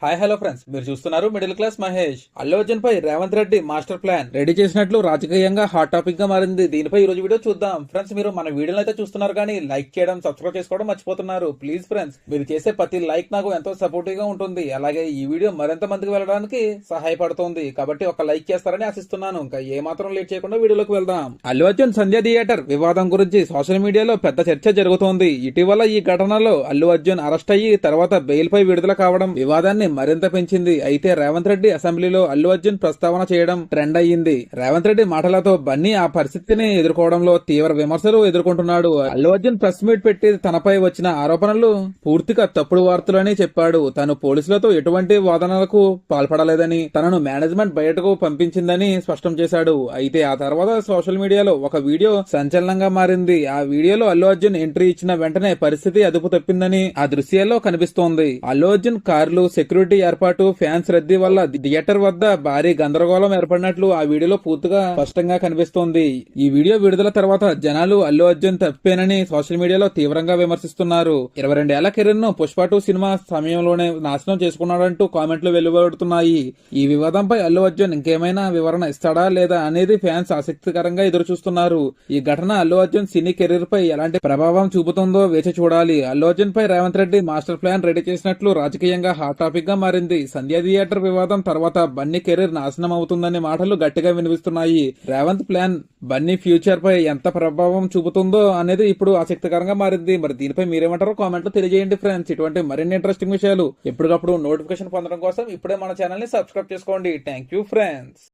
Hi hello friends, మీరు చూస్తున్నారు middle class Mahesh. Allu Arjun పై Revanth Reddy master plan ready చేసినట్లు రాజకీయంగా హాట్ టాపిక్ గా మారింది. దీనిపై ఈ రోజు వీడియో చూద్దాం. ఫ్రెండ్స్, మీరు మన వీడియోని అయితే చూస్తున్నారు కానీ లైక్ చేయడం, సబ్స్క్రైబ్ చేసుకోవడం మర్చిపోతున్నారు. ప్లీజ్ ఫ్రెండ్స్, మీరు చేసే ప్రతి లైక్ నాకు ఎంతో సపోర్టివ్ గా ఉంటుంది. అలాగే ఈ వీడియో మరింత మందికి వెళ్ళడానికి సహాయపడుతుంది. కాబట్టి ఒక లైక్ చేస్తారని ఆశిస్తున్నాను. ఇంకా ఏ మాత్రం లేట్ చేయకుండా వీడియోలోకి వెళ్దాం. అల్లు అర్జున్ సంధ్య థియేటర్ వివాదం గురించి సోషల్ మీడియాలో పెద్ద చర్చ జరుగుతోంది. ఇటీవల ఈ ఘటనలో అల్లు అర్జున్ అరెస్ట్ అయ్యి తర్వాత బెయిల్ పై విడుదల కావడం వివాదాన్ని మరింత పెంచింది. అయితే రేవంత్ రెడ్డి అసెంబ్లీలో అల్లు అర్జున్ ప్రస్తావన చేయడం ట్రెండ్ అయ్యింది. రేవంత్ రెడ్డి మాటలతో బన్నీ ఆ పరిస్థితిని ఎదుర్కోవడంలో తీవ్ర విమర్శలు ఎదుర్కొంటున్నాడు. అల్లు అర్జున్ ప్రెస్ మీట్ పెట్టి తనపై వచ్చిన ఆరోపణలు పూర్తిగా తప్పుడు వార్తలని చెప్పాడు. తను పోలీసులతో ఎటువంటి వాదనలకు పాల్పడలేదని, తనను మేనేజ్మెంట్ బయటకు పంపించిందని స్పష్టం చేశాడు. అయితే ఆ తర్వాత సోషల్ మీడియాలో ఒక వీడియో సంచలనంగా మారింది. ఆ వీడియోలో అల్లు అర్జున్ ఎంట్రీ ఇచ్చిన వెంటనే పరిస్థితి అదుపు తప్పిందని ఆ దృశ్యాల్లో కనిపిస్తోంది. అల్లు అర్జున్ కార్లు, సెక్యూరిటీ ఏర్పాటు, ఫ్యాన్స్ రద్దీ వల్ల థియేటర్ వద్ద భారీ గందరగోళం ఏర్పడినట్లు ఆ వీడియోలో పూర్తిగా స్పష్టంగా కనిపిస్తోంది. ఈ వీడియో విడుదల తర్వాత జనాలు అల్లు అర్జున్ తప్పేనని సోషల్ మీడియాలో తీవ్రంగా విమర్శిస్తున్నారు. 22 ఏళ్ల కెరీర్ ను పుష్ప 2 సినిమా సమయంలోనే నాశనం చేసుకున్నాడంటూ కామెంట్లు వెలువడుతున్నాయి. ఈ వివాదంపై అల్లు అర్జున్ ఇంకేమైనా వివరణ ఇస్తాడా లేదా అనేది ఫ్యాన్స్ ఆసక్తికరంగా ఎదురుచూస్తున్నారు. ఈ ఘటన అల్లు అర్జున్ సినీ కెరీర్ పై ఎలాంటి ప్రభావం చూపుతుందో వేచి చూడాలి. అల్లు అర్జున్ పై Revanth Reddy master plan ready చేసినట్లు రాజకీయంగా హాట్ టాపిక్ గా మారింది. సంధ్య థియేటర్ వివాదం తర్వాత బన్నీ కెరీర్ నాశనం అవుతుందనే మాటలు గట్టిగా వినిపిస్తున్నాయి. రేవంత్ ప్లాన్ బన్నీ ఫ్యూచర్ పై ఎంత ప్రభావం చూపుతుందో అనేది ఇప్పుడు ఆసక్తికరంగా మారింది. మరి దీనిపై మీరేమంటారో కామెంట్ లో తెలియజేయండి ఫ్రెండ్స్. ఇటువంటి మరిన్ని ఇంట్రెస్టింగ్ విషయాలు ఎప్పటికప్పుడు నోటిఫికేషన్ పొందడం కోసం ఇప్పుడే మన ఛానల్ ని సబ్స్క్రైబ్ చేసుకోండి. Thank you friends.